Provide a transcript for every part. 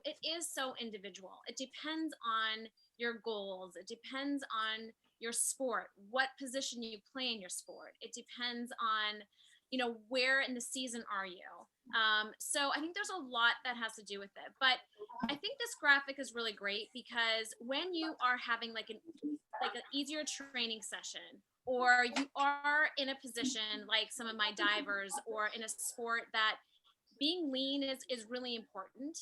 it is so individual. It depends on your goals. It depends on your sport, what position you play in your sport. It depends on, where in the season are you. So I think there's a lot that has to do with it. But I think this graphic is really great because when you are having like an easier training session, or you are in a position like some of my divers, or in a sport that being lean is really important.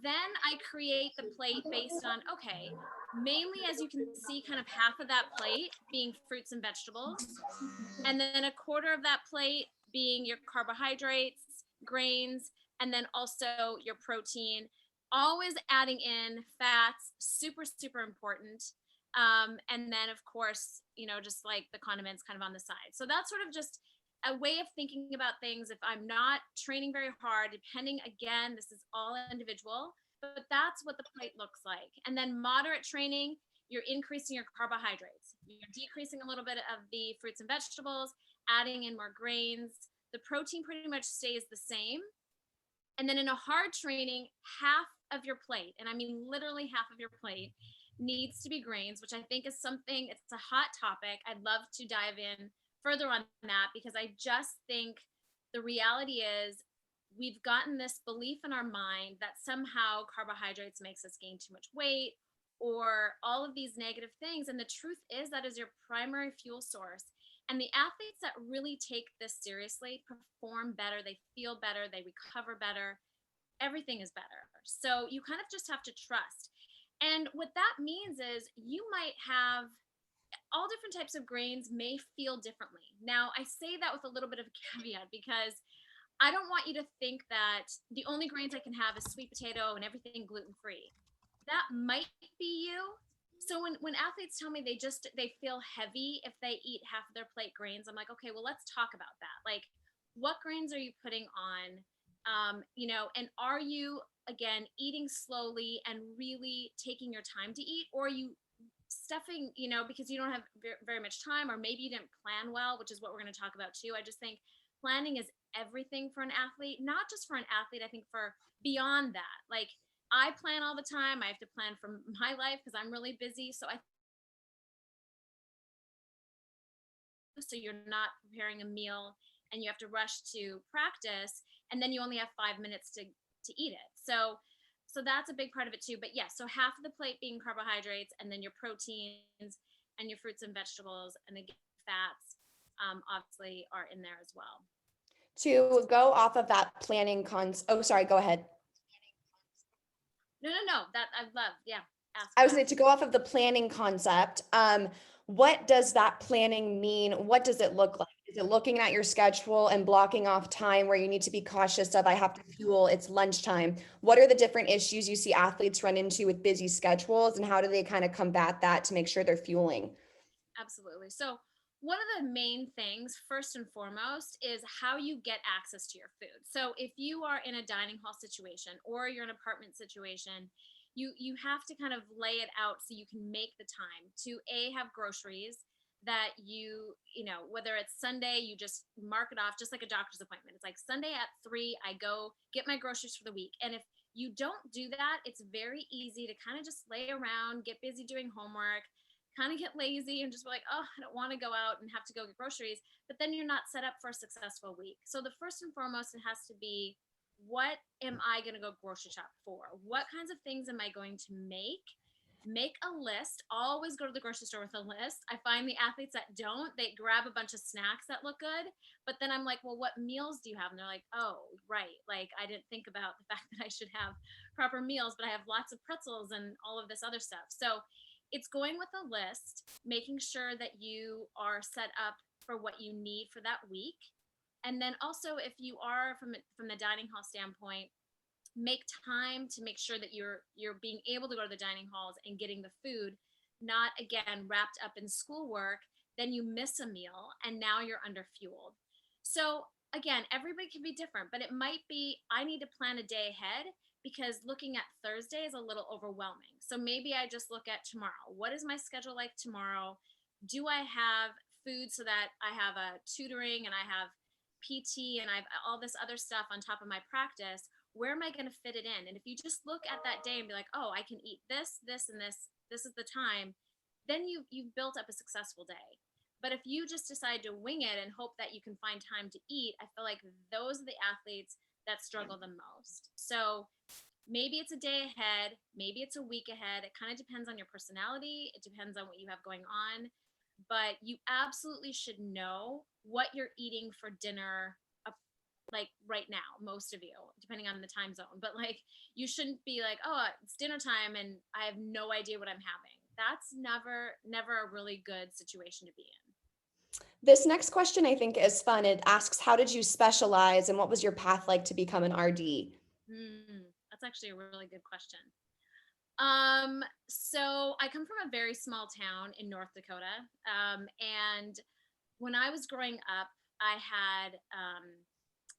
Then I create the plate based on, okay, mainly, as you can see, kind of half of that plate being fruits and vegetables, and then a quarter of that plate being your carbohydrates, grains, and then also your protein. Always adding in fats, super, super important. And then, of course, just like the condiments kind of on the side. So that's sort of just a way of thinking about things. If I'm not training very hard, depending, again, this is all individual, but that's what the plate looks like. And then moderate training, you're increasing your carbohydrates, you're decreasing a little bit of the fruits and vegetables, adding in more grains. The protein pretty much stays the same. And then in a hard training, half of your plate, and I mean literally half of your plate, needs to be grains, which I think is something, it's a hot topic. I'd love to dive in further on that, because I just think the reality is we've gotten this belief in our mind that somehow carbohydrates makes us gain too much weight, or all of these negative things. And the truth is that is your primary fuel source. And the athletes that really take this seriously perform better, they feel better, they recover better, everything is better. So you kind of just have to trust. And what that means is you might have all different types of grains may feel differently. Now, I say that with a little bit of a caveat, because I don't want you to think that the only grains I can have is sweet potato and everything gluten-free. That might be you. So when athletes tell me they feel heavy if they eat half of their plate grains, I'm like, okay, well, let's talk about that. Like, what grains are you putting on? And are you, again, eating slowly and really taking your time to eat, or are you stuffing, because you don't have very much time, or maybe you didn't plan well, which is what we're going to talk about too. I just think planning is everything for an athlete, not just for an athlete. I think for beyond that, like, I plan all the time. I have to plan for my life because I'm really busy. So you're not preparing a meal and you have to rush to practice, and then you only have 5 minutes to eat it. So that's a big part of it too. But yes, so half of the plate being carbohydrates, and then your proteins and your fruits and vegetables, and again, fats obviously are in there as well. To go off of that oh, sorry, go ahead. No, that I love. Yeah. I was going to go off of the planning concept. What does that planning mean? What does it look like? Is it looking at your schedule and blocking off time where you need to be cautious of, I have to fuel, it's lunchtime? What are the different issues you see athletes run into with busy schedules, and how do they kind of combat that to make sure they're fueling? Absolutely. So one of the main things, first and foremost, is how you get access to your food. So if you are in a dining hall situation or you're in an apartment situation, you have to kind of lay it out so you can make the time to have groceries that whether it's Sunday, you just mark it off, just like a doctor's appointment. It's like Sunday at 3, I go get my groceries for the week. And if you don't do that, it's very easy to kind of just lay around, get busy doing homework, kind of get lazy and just be like, oh, I don't want to go out and have to go get groceries. But then you're not set up for a successful week. So the first and foremost, it has to be, what am I going to go grocery shop for? What kinds of things am I going to make? Make a list. Always go to the grocery store with a list. I find the athletes that don't, they grab a bunch of snacks that look good. But then I'm like, well, what meals do you have? And they're like, oh, right. Like, I didn't think about the fact that I should have proper meals, but I have lots of pretzels and all of this other stuff. So it's going with a list, making sure that you are set up for what you need for that week. And then also, if you are from the dining hall standpoint, make time to make sure that you're being able to go to the dining halls and getting the food, not again wrapped up in schoolwork. Then you miss a meal and now you're underfueled. So again, everybody can be different, but it might be, I need to plan a day ahead, because looking at Thursday is a little overwhelming. So maybe I just look at tomorrow. What is my schedule like tomorrow? Do I have food so that I have a tutoring and I have PT and I have all this other stuff on top of my practice? where am I going to fit it in? And if you just look at that day and be like, oh, I can eat this, this, and this is the time, then you've built up a successful day. But if you just decide to wing it and hope that you can find time to eat, I feel like those are the athletes that struggle the most. So maybe it's a day ahead, maybe it's a week ahead. It kind of depends on your personality. It depends on what you have going on. But you absolutely should know what you're eating for dinner, like right now, most of you, depending on the time zone. But like, you shouldn't be like, oh, it's dinner time and I have no idea what I'm having. That's never a really good situation to be in. This next question I think is fun. It asks, how did you specialize and what was your path like to become an RD? That's actually a really good question. So I come from a very small town in North Dakota. And when I was growing up, I had,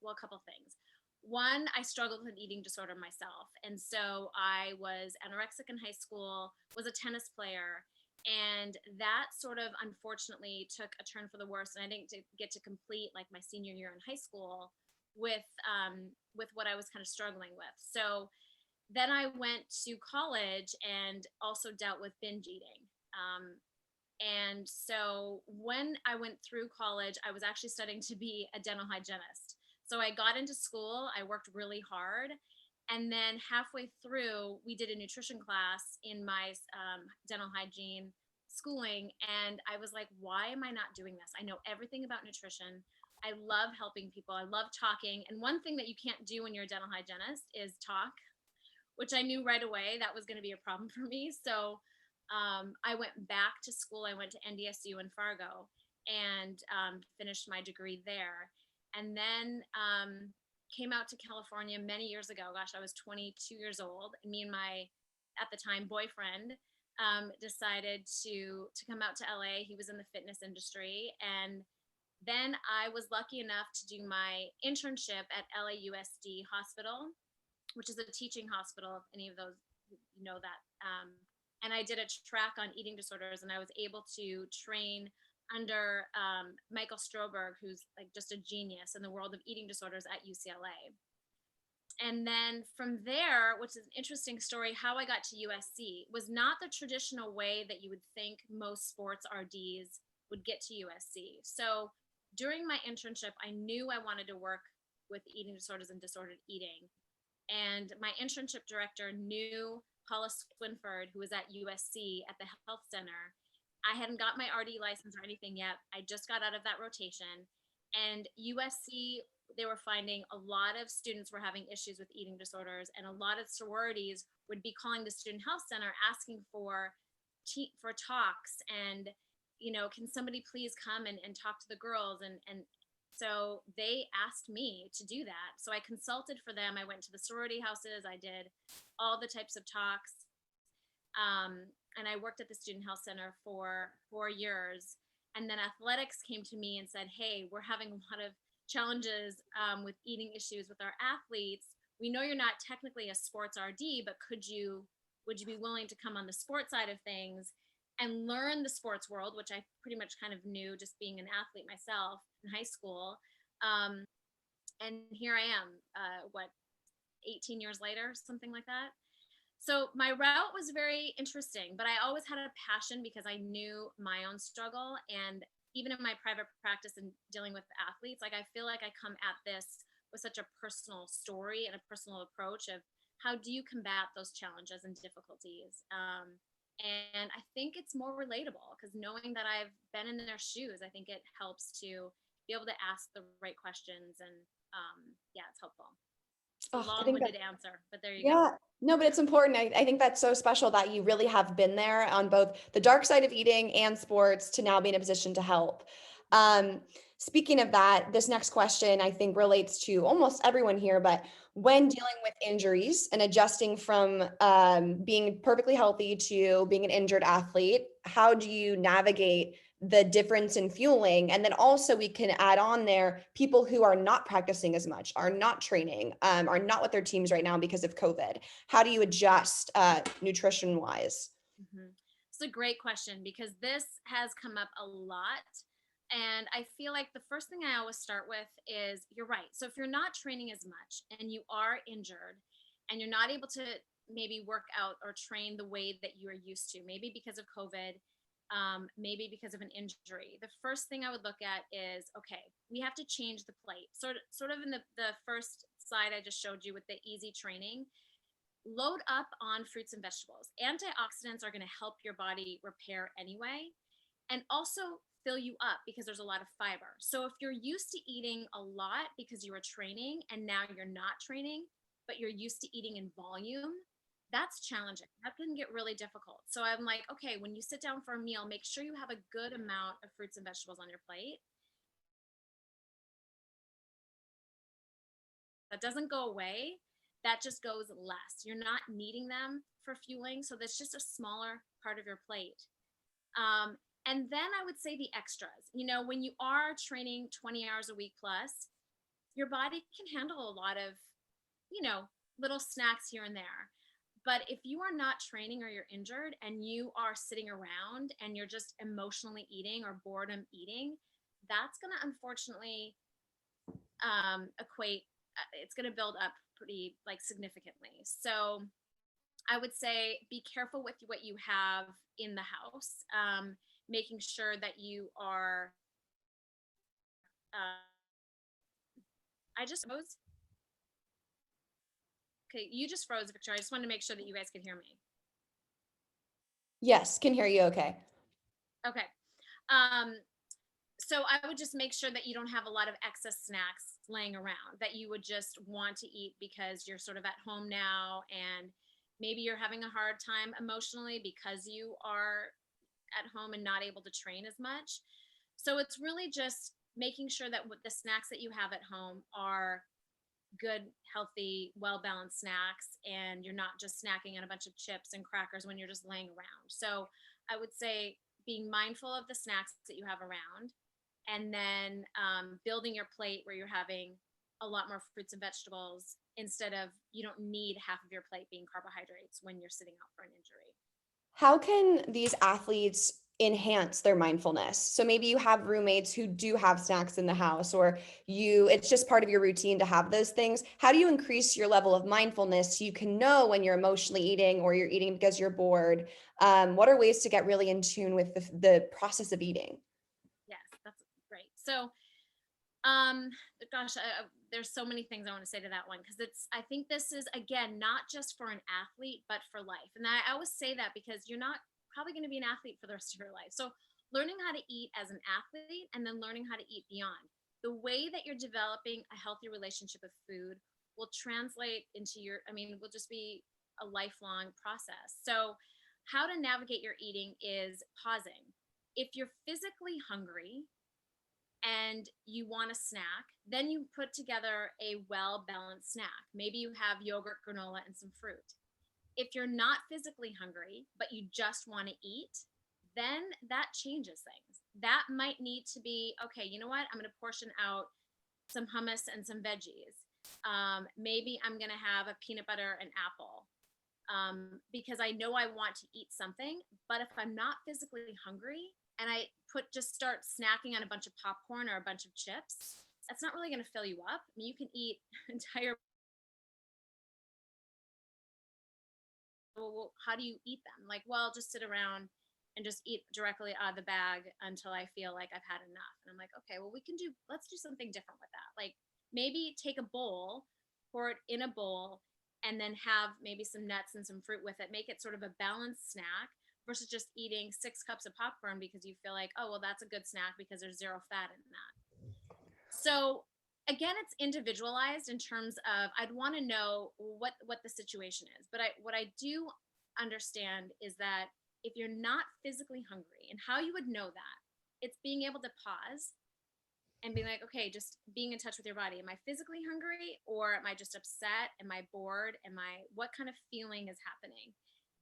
well, a couple things. One, I struggled with an eating disorder myself. And so I was anorexic in high school, was a tennis player. And that sort of unfortunately took a turn for the worse. And I didn't get to complete like my senior year in high school with what I was kind of struggling with. So then I went to college and also dealt with binge eating. And so when I went through college, I was actually studying to be a dental hygienist. So I got into school, I worked really hard. And then halfway through, we did a nutrition class in my dental hygiene schooling. And I was like, why am I not doing this? I know everything about nutrition. I love helping people. I love talking. And one thing that you can't do when you're a dental hygienist is talk, which I knew right away that was going to be a problem for me. So I went back to school. I went to NDSU in Fargo and finished my degree there. And then came out to California many years ago. Gosh, I was 22 years old. And me and my, at the time, boyfriend decided to come out to LA. He was in the fitness industry. And then I was lucky enough to do my internship at LAUSD Hospital, which is a teaching hospital, if any of those know that. And I did a track on eating disorders, and I was able to train under Michael Stroberg, who's like just a genius in the world of eating disorders at UCLA. And then from there, which is an interesting story, how I got to USC was not the traditional way that you would think most sports RDs would get to USC. So during my internship, I knew I wanted to work with eating disorders and disordered eating. And my internship director knew Paula Swinford, who was at USC at the health center. I hadn't got my RD license or anything yet. I just got out of that rotation. And USC, they were finding a lot of students were having issues with eating disorders, and a lot of sororities would be calling the student health center asking for talks and, you know, can somebody please come and talk to the girls? And so they asked me to do that. So I consulted for them. I went to the sorority houses. I did all the types of talks. And I worked at the Student Health Center for 4 years. And then athletics came to me and said, hey, we're having a lot of challenges with eating issues with our athletes. We know you're not technically a sports RD, but would you be willing to come on the sports side of things and learn the sports world, which I pretty much kind of knew just being an athlete myself in high school. And here I am, 18 years later, something like that. So my route was very interesting, but I always had a passion because I knew my own struggle. And even in my private practice and dealing with athletes, like I feel like I come at this with such a personal story and a personal approach of how do you combat those challenges and difficulties. And I think it's more relatable because knowing that I've been in their shoes, I think it helps to be able to ask the right questions. And yeah, it's helpful. It's a long-winded answer, but there you go. Yeah, no, but it's important. I think that's so special that you really have been there on both the dark side of eating and sports to now be in a position to help. Speaking of that, this next question I think relates to almost everyone here, but when dealing with injuries and adjusting from being perfectly healthy to being an injured athlete, how do you navigate the difference in fueling? And then also we can add on there people who are not practicing as much, are not training, are not with their teams right now because of COVID. How do you adjust nutrition wise? Mm-hmm. It's a great question because this has come up a lot. And I feel like the first thing I always start with is you're right. So if you're not training as much and you are injured and you're not able to maybe work out or train the way that you are used to, maybe because of COVID, maybe because of an injury, the first thing I would look at is, okay, we have to change the plate. Sort of in the first slide I just showed you with the easy training, load up on fruits and vegetables. Antioxidants are going to help your body repair anyway, and also fill you up because there's a lot of fiber. So if you're used to eating a lot because you were training and now you're not training, but you're used to eating in volume, that's challenging. That can get really difficult. So I'm like, okay, when you sit down for a meal, make sure you have a good amount of fruits and vegetables on your plate. That doesn't go away. That just goes less. You're not needing them for fueling. So that's just a smaller part of your plate. And then I would say the extras. When you are training 20 hours a week plus, your body can handle a lot of, little snacks here and there. But if you are not training or you're injured and you are sitting around and you're just emotionally eating or boredom eating, that's going to unfortunately equate, it's going to build up pretty significantly. So I would say be careful with what you have in the house, making sure that you are, I just froze. Okay, you just froze, Victoria. I just wanted to make sure that you guys could hear me. Yes, can hear you okay. Okay. So I would just make sure that you don't have a lot of excess snacks laying around that you would just want to eat because you're sort of at home now, and maybe you're having a hard time emotionally because you are at home and not able to train as much. So it's really just making sure that the snacks that you have at home are good, healthy, well-balanced snacks, and you're not just snacking on a bunch of chips and crackers when you're just laying around. So I would say being mindful of the snacks that you have around, and then building your plate where you're having a lot more fruits and vegetables instead of, you don't need half of your plate being carbohydrates when you're sitting out for an injury. How can these athletes enhance their mindfulness? So maybe you have roommates who do have snacks in the house, or it's just part of your routine to have those things. How do you increase your level of mindfulness so you can know when you're emotionally eating or you're eating because you're bored? What are ways to get really in tune with the process of eating? Yes, that's great. So, gosh, there's so many things I want to say to that one, because I think this is, again, not just for an athlete, but for life. And I always say that because you're not probably going to be an athlete for the rest of your life. So learning how to eat as an athlete, and then learning how to eat beyond. The way that you're developing a healthy relationship with food will translate into will just be a lifelong process. So how to navigate your eating is pausing. If you're physically hungry and you want a snack, then you put together a well-balanced snack. Maybe you have yogurt, granola, and some fruit. If you're not physically hungry, but you just want to eat, then that changes things. That might need to be, okay, you know what? I'm going to portion out some hummus and some veggies. Maybe I'm going to have a peanut butter and apple, because I know I want to eat something. But if I'm not physically hungry and I just start snacking on a bunch of popcorn or a bunch of chips, that's not really going to fill you up. I mean, you can eat entire. Well, how do you eat them? Like, well, just sit around and just eat directly out of the bag until I feel like I've had enough. And I'm like, okay, well, let's do something different with that. Like, maybe take a bowl, pour it in a bowl, and then have maybe some nuts and some fruit with it. Make it sort of a balanced snack versus just eating 6 cups of popcorn because you feel like, oh, well, that's a good snack because there's 0 fat in that. So again, it's individualized in terms of, I'd want to know what the situation is. But what I do understand is that if you're not physically hungry, and how you would know that, it's being able to pause and be like, okay, just being in touch with your body. Am I physically hungry, or am I just upset? Am I bored? What kind of feeling is happening?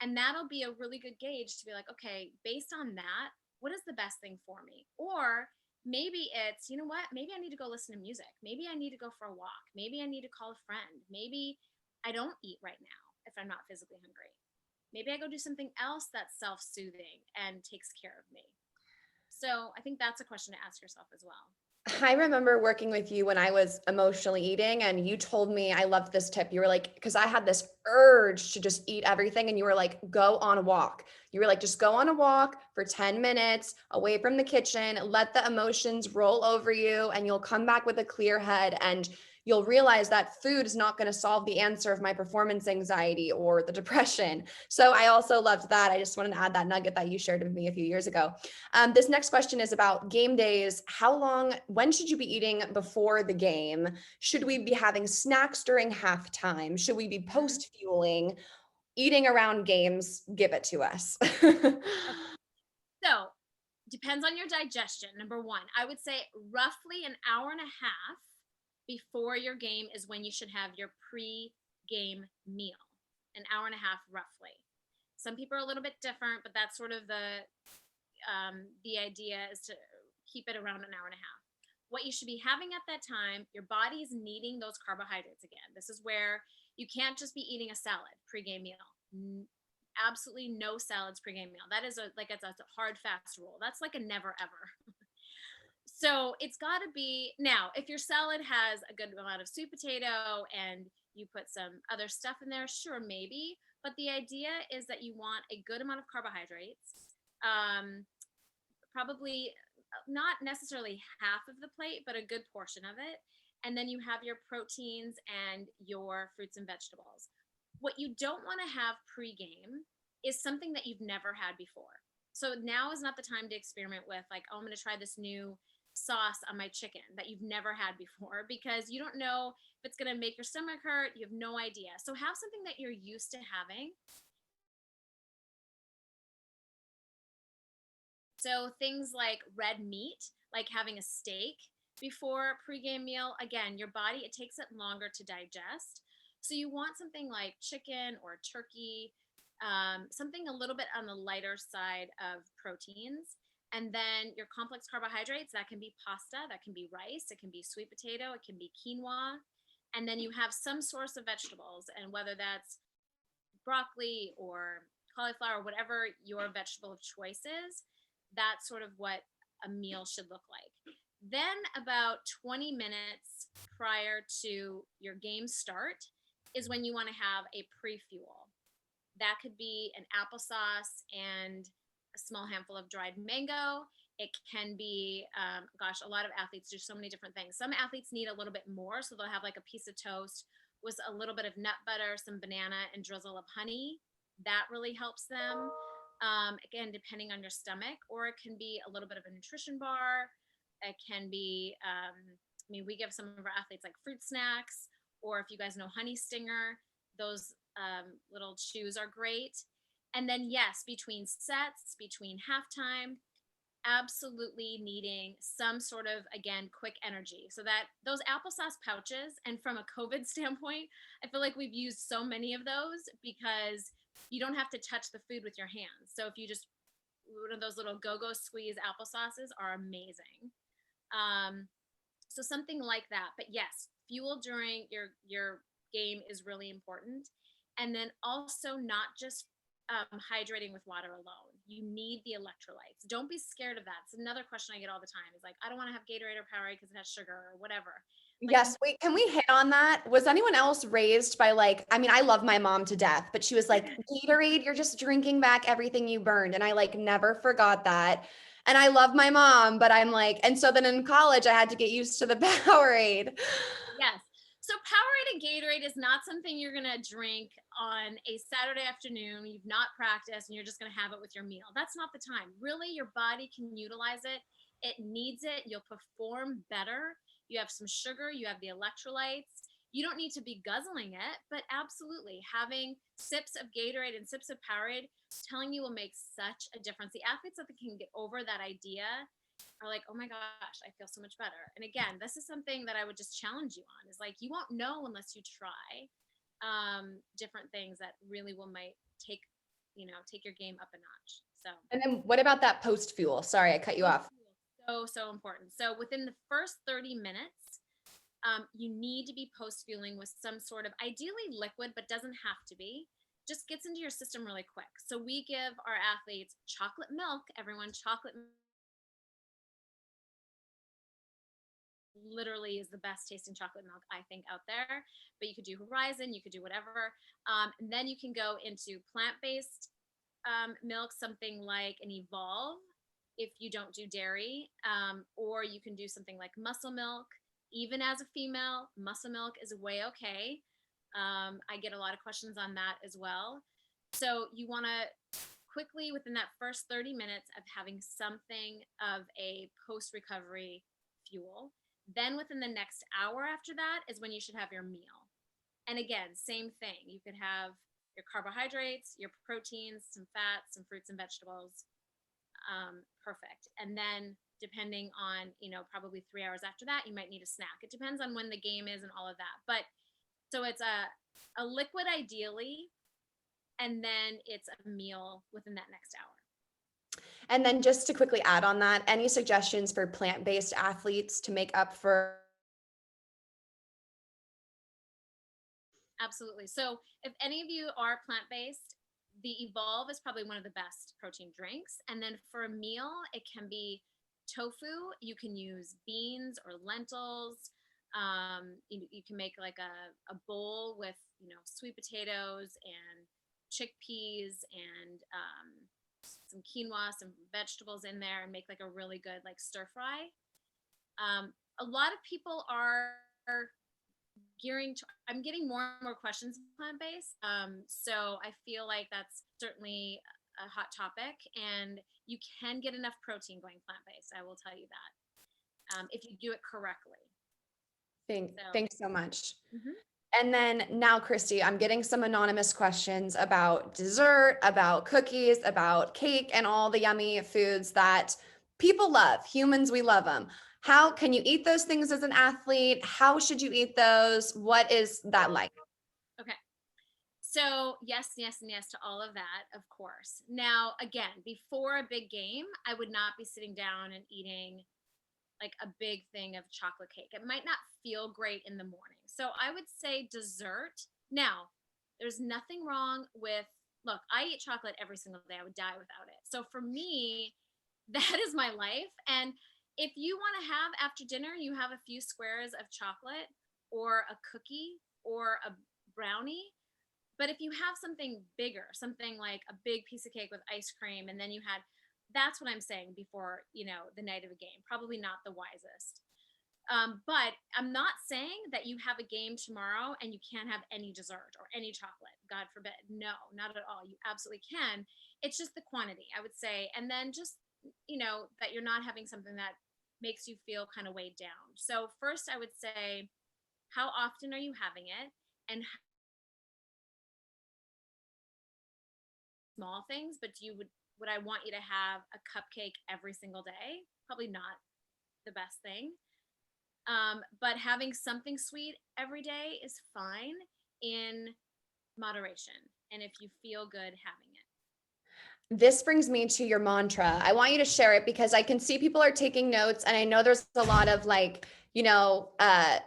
And that'll be a really good gauge to be like, okay, based on that, what is the best thing for me? Or maybe it's, you know what, maybe I need to go listen to music. Maybe I need to go for a walk. Maybe I need to call a friend. Maybe I don't eat right now if I'm not physically hungry. Maybe I go do something else that's self-soothing and takes care of me. So I think that's a question to ask yourself as well. I remember working with you when I was emotionally eating, and you told me, I loved this tip. You were like, because I had this urge to just eat everything, and you were like, go on a walk. You were like, just go on a walk for 10 minutes away from the kitchen, let the emotions roll over you, and you'll come back with a clear head. And you'll realize that food is not going to solve the answer of my performance anxiety or the depression. So I also loved that. I just wanted to add that nugget that you shared with me a few years ago. This next question is about game days. When should you be eating before the game? Should we be having snacks during halftime? Should we be post fueling? Eating around games? Give it to us. Okay. So depends on your digestion. Number one, I would say roughly an hour and a half before your game is when you should have your pre-game meal. An hour and a half roughly. Some people are a little bit different, but that's sort of the idea is to keep it around an hour and a half. What you should be having at that time, your body is needing those carbohydrates again. This is where you can't just be eating a salad pre-game meal. Absolutely no salads pre-game meal. That is it's a hard fast rule. That's like a never ever. So it's got to be now. If your salad has a good amount of sweet potato and you put some other stuff in there, sure, maybe. But the idea is that you want a good amount of carbohydrates. Probably not necessarily half of the plate, but a good portion of it. And then you have your proteins and your fruits and vegetables. What you don't want to have pre-game is something that you've never had before. So now is not the time to experiment with like, oh, I'm going to try this new sauce on my chicken that you've never had before, because you don't know if it's going to make your stomach hurt. You have no idea. So have something that you're used to having. So things like red meat, like having a steak before pregame meal, again, your body, it takes it longer to digest. So you want something like chicken or turkey, something a little bit on the lighter side of proteins. And then your complex carbohydrates, that can be pasta, that can be rice, it can be sweet potato, it can be quinoa. And then you have some source of vegetables, and whether that's broccoli or cauliflower, whatever your vegetable of choice is, that's sort of what a meal should look like. Then about 20 minutes prior to your game start is when you want to have a pre-fuel. That could be an applesauce and a small handful of dried mango. It can be, a lot of athletes do so many different things. Some athletes need a little bit more, so they'll have like a piece of toast with a little bit of nut butter, some banana, and drizzle of honey. That really helps them. Again, depending on your stomach, or it can be a little bit of a nutrition bar. It can be, we give some of our athletes like fruit snacks, or if you guys know Honey Stinger, those little chews are great. And then, yes, between sets, between halftime, absolutely needing some sort of, again, quick energy. So that those applesauce pouches, and from a COVID standpoint, I feel like we've used so many of those because you don't have to touch the food with your hands. So if you just, one of those little go-go squeeze applesauces are amazing. So something like that. But yes, fuel during your game is really important. And then also not just hydrating with water alone. You need the electrolytes. Don't be scared of that. It's another question I get all the time. Is like, I don't want to have Gatorade or Powerade because it has sugar or whatever. Like, yes. Wait, can we hit on that? Was anyone else raised by like, I mean, I love my mom to death, but she was like, Gatorade, you're just drinking back everything you burned. And I like never forgot that. And I love my mom, but I'm like, and so then in college, I had to get used to the Powerade. yes. So Powerade and Gatorade is not something you're going to drink on a Saturday afternoon. You've not practiced and you're just going to have it with your meal. That's not the time. Really, your body can utilize it. It needs it. You'll perform better. You have some sugar. You have the electrolytes. You don't need to be guzzling it, but absolutely having sips of Gatorade and sips of Powerade, telling you, will make such a difference. The athletes that can get over that idea are like, oh my gosh, I feel so much better. And again, this is something that I would just challenge you on, is like, you won't know unless you try different things that really might take your game up a notch. So, And then what about that post fuel? Sorry, I cut you off. so important. So within the first 30 minutes, you need to be post fueling with some sort of, ideally liquid, but doesn't have to be, just gets into your system really quick. So we give our athletes chocolate milk, everyone, chocolate literally is the best tasting chocolate milk, I think, out there. But you could do Horizon, you could do whatever. And then you can go into plant-based milk, something like an Evolve if you don't do dairy, or you can do something like muscle milk. Even as a female, muscle milk is way okay. I get a lot of questions on that as well. So you want to quickly, within that first 30 minutes of having something of a post-recovery fuel, then within the next hour after that is when you should have your meal. And again, same thing. You could have your carbohydrates, your proteins, some fats, some fruits and vegetables. Perfect. And then depending on, probably 3 hours after that, you might need a snack. It depends on when the game is and all of that. But so it's a liquid ideally, and then it's a meal within that next hour. And then just to quickly add on that, any suggestions for plant-based athletes to make up for? Absolutely. So if any of you are plant-based, the Evolve is probably one of the best protein drinks. And then for a meal, it can be tofu. You can use beans or lentils. You can make like a bowl with, sweet potatoes and chickpeas and some quinoa, some vegetables in there, and make like a really good like stir fry. A lot of people are I'm getting more and more questions plant-based. So I feel like that's certainly a hot topic, and you can get enough protein going plant-based. I will tell you that, if you do it correctly. Thanks so much. Mhm. And then now, Kristy, I'm getting some anonymous questions about dessert, about cookies, about cake, and all the yummy foods that people love. Humans, we love them. How can you eat those things as an athlete? How should you eat those? What is that like? Okay. So yes, yes, and yes to all of that, of course. Now, again, before a big game, I would not be sitting down and eating like a big thing of chocolate cake. It might not feel great in the morning. So I would say dessert. Now, there's nothing wrong with, look, I eat chocolate every single day. I would die without it. So for me, that is my life. And if you want to have after dinner, you have a few squares of chocolate or a cookie or a brownie. But if you have something bigger, something like a big piece of cake with ice cream, and then that's what I'm saying before, the night of a game, probably not the wisest. But I'm not saying that you have a game tomorrow and you can't have any dessert or any chocolate, God forbid. No, not at all. You absolutely can. It's just the quantity, I would say. And then just, that you're not having something that makes you feel kind of weighed down. So first I would say, how often are you having it? And small things, but would I want you to have a cupcake every single day? Probably not the best thing. But having something sweet every day is fine in moderation. And if you feel good having it. This brings me to your mantra. I want you to share it because I can see people are taking notes, and I know there's a lot of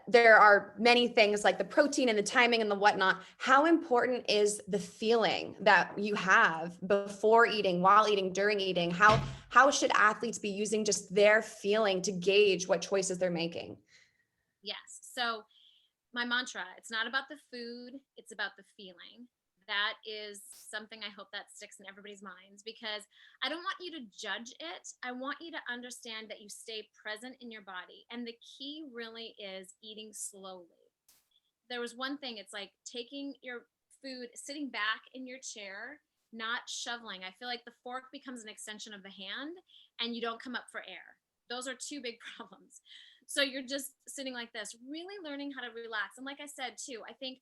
there are many things like the protein and the timing and the whatnot. How important is the feeling that you have before eating, while eating, during eating? How should athletes be using just their feeling to gauge what choices they're making? Yes. So my mantra, it's not about the food, it's about the feeling. That is something I hope that sticks in everybody's minds, because I don't want you to judge it. I want you to understand that you stay present in your body. And the key really is eating slowly. There was one thing, it's like taking your food, sitting back in your chair, not shoveling. I feel like the fork becomes an extension of the hand and you don't come up for air. Those are two big problems. So you're just sitting like this, really learning how to relax. And like I said, too, I think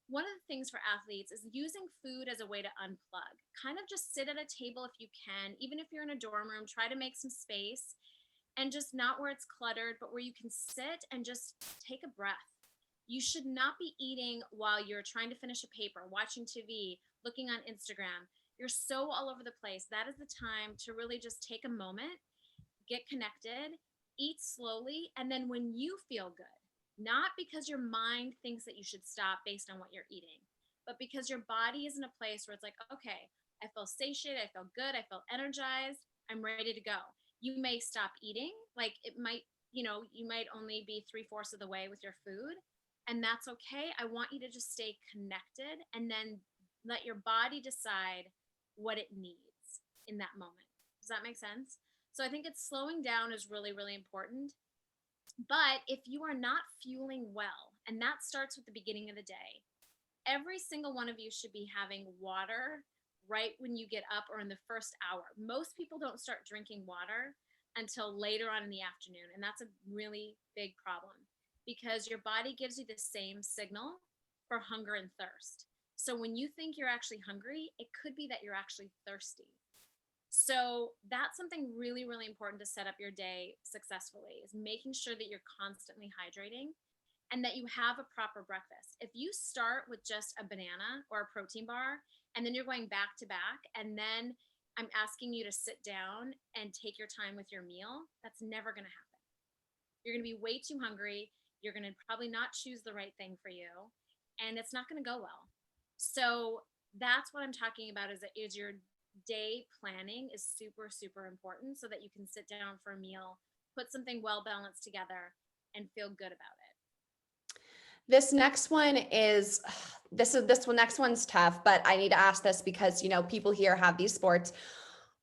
one of the things for athletes is using food as a way to unplug. Kind of just sit at a table if you can, even if you're in a dorm room, try to make some space, and just not where it's cluttered, but where you can sit and just take a breath. You should not be eating while you're trying to finish a paper, watching TV, looking on Instagram. You're so all over the place. That is the time to really just take a moment, get connected, eat slowly, and then when you feel good, not because your mind thinks that you should stop based on what you're eating, but because your body is in a place where it's like, okay, I feel satiated, I feel good, I feel energized, I'm ready to go. You may stop eating, like it might, you might only be 3/4 of the way with your food, and that's okay. I want you to just stay connected and then let your body decide what it needs in that moment. Does that make sense? So I think it's slowing down is really, really important. But if you are not fueling well, and that starts with the beginning of the day, every single one of you should be having water right when you get up or in the first hour. Most people don't start drinking water until later on in the afternoon. And that's a really big problem because your body gives you the same signal for hunger and thirst. So when you think you're actually hungry, it could be that you're actually thirsty. So that's something really, really important to set up your day successfully is making sure that you're constantly hydrating and that you have a proper breakfast. If you start with just a banana or a protein bar, and then you're going back to back, and then I'm asking you to sit down and take your time with your meal, that's never going to happen. You're going to be way too hungry. You're going to probably not choose the right thing for you, and it's not going to go well. So that's what I'm talking about is your day planning is super, super important so that you can sit down for a meal, put something well balanced together, and feel good about it. This next one is next one's tough, but I need to ask this because people here have these sports.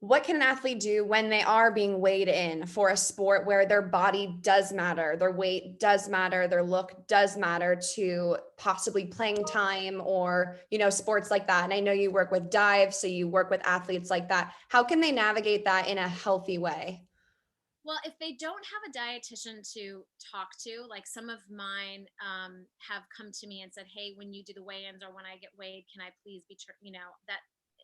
What can an athlete do when they are being weighed in for a sport where their body does matter, their weight does matter, their look does matter to possibly playing time or, sports like that? And I know you work with dive, so you work with athletes like that. How can they navigate that in a healthy way? Well, if they don't have a dietitian to talk to, like some of mine have come to me and said, hey, when you do the weigh-ins or when I get weighed, can I please be, that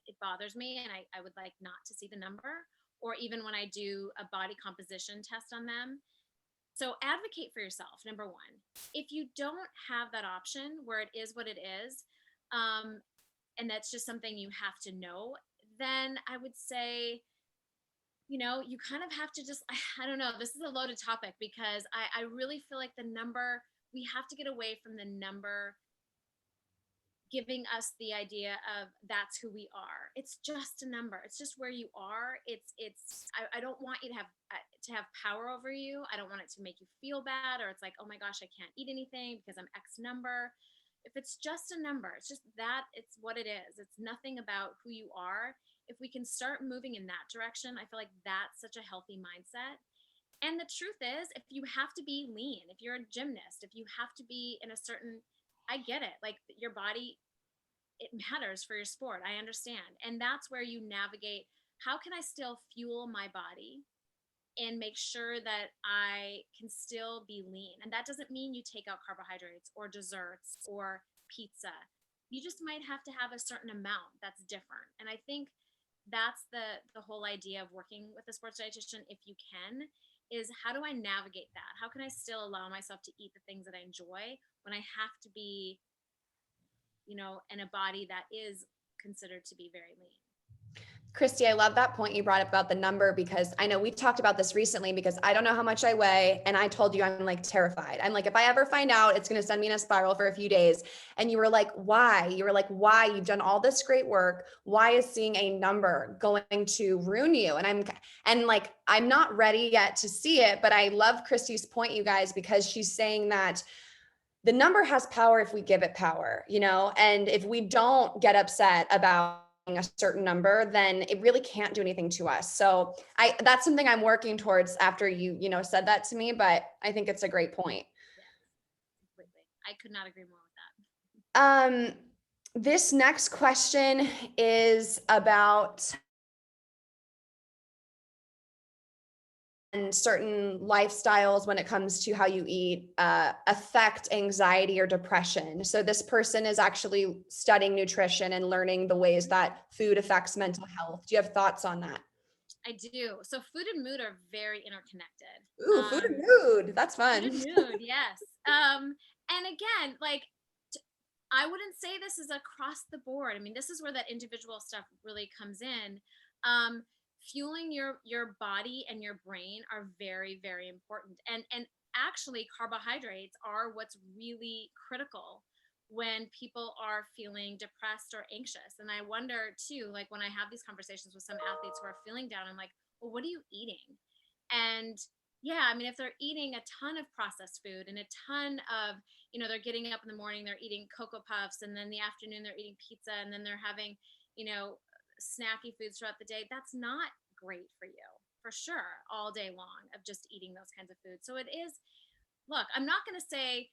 it bothers me and I would like not to see the number, or even when I do a body composition test on them. So advocate for yourself, number one. If you don't have that option where it is what it is, and that's just something you have to know, then I would say, you kind of have to just, I don't know, this is a loaded topic because I really feel like the number, we have to get away from the number giving us the idea of that's who we are. It's just a number. It's just where you are. I don't want you to have power over you. I don't want it to make you feel bad, or it's like, oh my gosh, I can't eat anything because I'm X number. If it's just a number, it's just that, it's what it is. It's nothing about who you are. If we can start moving in that direction, I feel like that's such a healthy mindset. And the truth is, if you have to be lean, if you're a gymnast, if you have to be in a certain, I get it. Like your body, it matters for your sport. I understand. And that's where you navigate. How can I still fuel my body and make sure that I can still be lean? And that doesn't mean you take out carbohydrates or desserts or pizza. You just might have to have a certain amount that's different. And I think that's the whole idea of working with a sports dietitian, if you can, is how do I navigate that? How can I still allow myself to eat the things that I enjoy when I have to be, in a body that is considered to be very lean? Kristy, I love that point you brought up about the number, because I know we talked about this recently because I don't know how much I weigh. And I told you I'm like terrified. I'm like, if I ever find out, it's going to send me in a spiral for a few days. And you were like, why? You were like, why? You've done all this great work. Why is seeing a number going to ruin you? And I'm not ready yet to see it, but I love Kristy's point, you guys, because she's saying that the number has power if we give it power, and if we don't get upset about a certain number, then it really can't do anything to us. So that's something I'm working towards after you said that to me, but I think it's a great point. Yeah, completely. I could not agree more with that. This next question is about and certain lifestyles when it comes to how you eat affect anxiety or depression. So this person is actually studying nutrition and learning the ways that food affects mental health. Do you have thoughts on that? I do. So food and mood are very interconnected. Ooh, food and mood. That's fun. Food and mood, yes. And again, I wouldn't say this is across the board. I mean, this is where that individual stuff really comes in. Fueling your body and your brain are very, very important. And actually carbohydrates are what's really critical when people are feeling depressed or anxious. And I wonder too, like when I have these conversations with some athletes who are feeling down, I'm like, well, what are you eating? And Yeah, I mean, if they're eating a ton of processed food and a ton of, they're getting up in the morning, they're eating Cocoa Puffs, and then in the afternoon they're eating pizza, and then they're having, you know, snacky foods throughout the day, that's not great for you, for sure, all day long of just eating those kinds of foods. So it is, look, I'm not going to say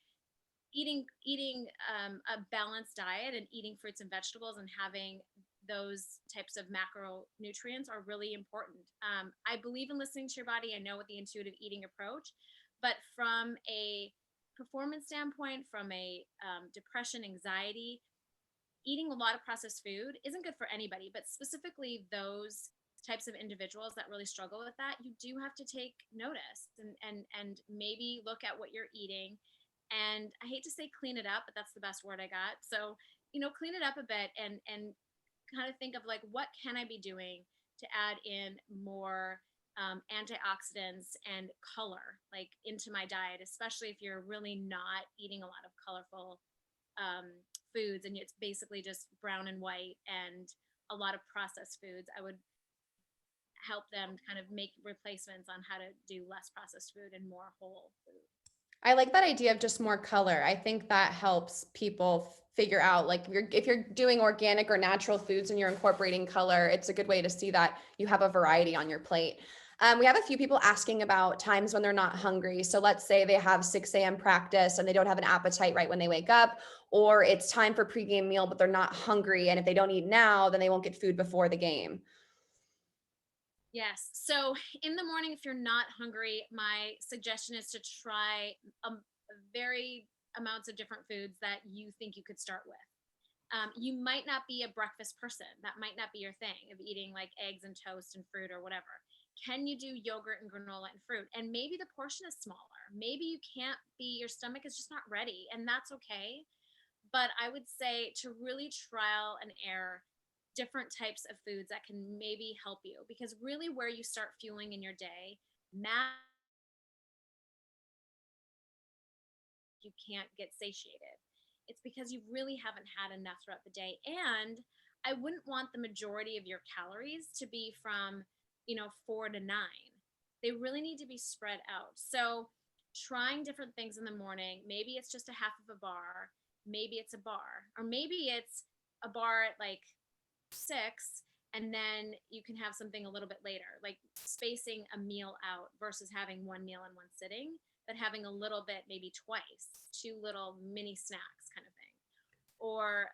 eating a balanced diet and eating fruits and vegetables and having those types of macronutrients are really important. I believe in listening to your body. I know with the intuitive eating approach, but from a performance standpoint, from a depression, anxiety, eating a lot of processed food isn't good for anybody, but specifically those types of individuals that really struggle with that, you do have to take notice and maybe look at what you're eating. And I hate to say clean it up, but that's the best word I got. So, clean it up a bit and kind of think of like, what can I be doing to add in more antioxidants and color like into my diet, especially if you're really not eating a lot of colorful foods and it's basically just brown and white and a lot of processed foods. I would help them kind of make replacements on how to do less processed food and more whole food. I like that idea of just more color. I think that helps people figure out, like, if you're doing organic or natural foods and you're incorporating color, it's a good way to see that you have a variety on your plate. We have a few people asking about times when they're not hungry. So let's say they have 6 a.m. practice and they don't have an appetite right when they wake up, or it's time for pregame meal, but they're not hungry. And if they don't eat now, then they won't get food before the game. Yes. So in the morning, if you're not hungry, my suggestion is to try very amounts of different foods that you think you could start with. You might not be a breakfast person. That might not be your thing of eating like eggs and toast and fruit or whatever. Can you do yogurt and granola and fruit? And maybe the portion is smaller. Maybe you can't be, your stomach is just not ready, and that's okay. But I would say to really trial and error different types of foods that can maybe help you, because really where you start fueling in your day, you can't get satiated. It's because you really haven't had enough throughout the day. And I wouldn't want the majority of your calories to be from, 4 to 9. They really need to be spread out. So trying different things in the morning, maybe it's just a half of a bar, maybe it's a bar, or maybe it's a bar at like 6 and then you can have something a little bit later, like spacing a meal out versus having one meal in one sitting, but having a little bit, maybe twice, 2 little mini snacks kind of thing. Or,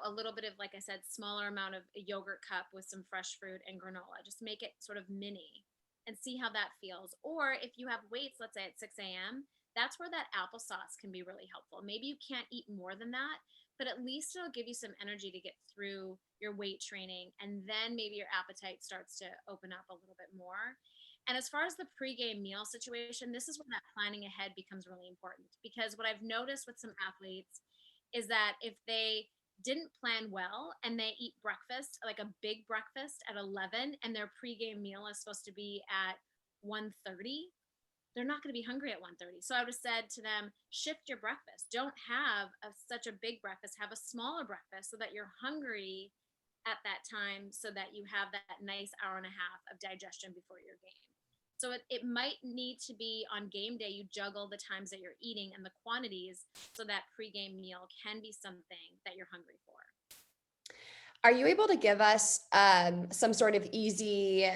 a little bit of, like I said, smaller amount of a yogurt cup with some fresh fruit and granola. Just make it sort of mini and see how that feels. Or if you have weights, let's say at 6 a.m., that's where that applesauce can be really helpful. Maybe you can't eat more than that, but at least it'll give you some energy to get through your weight training. And then maybe your appetite starts to open up a little bit more. And as far as the pregame meal situation, this is when that planning ahead becomes really important, because what I've noticed with some athletes is that if they didn't plan well and they eat breakfast, like a big breakfast at 11, and their pregame meal is supposed to be at 1:30, they're not going to be hungry at 1:30. So I would have said to them, shift your breakfast. Don't have such a big breakfast. Have a smaller breakfast so that you're hungry at that time, so that you have that nice hour and a half of digestion before your game. So it might need to be on game day, you juggle the times that you're eating and the quantities so that pregame meal can be something that you're hungry for. Are you able to give us some sort of easy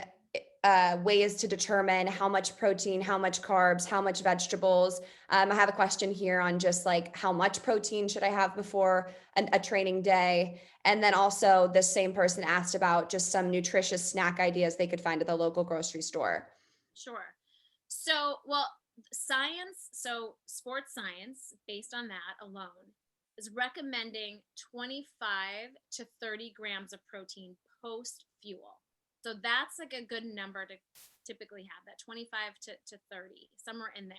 ways to determine how much protein, how much carbs, how much vegetables? I have a question here on just like how much protein should I have before a training day? And then also the same person asked about just some nutritious snack ideas they could find at the local grocery store. Sure. So, well, sports science, based on that alone, is recommending 25 to 30 grams of protein post fuel. So that's like a good number to typically have, that 25 to 30, somewhere in there.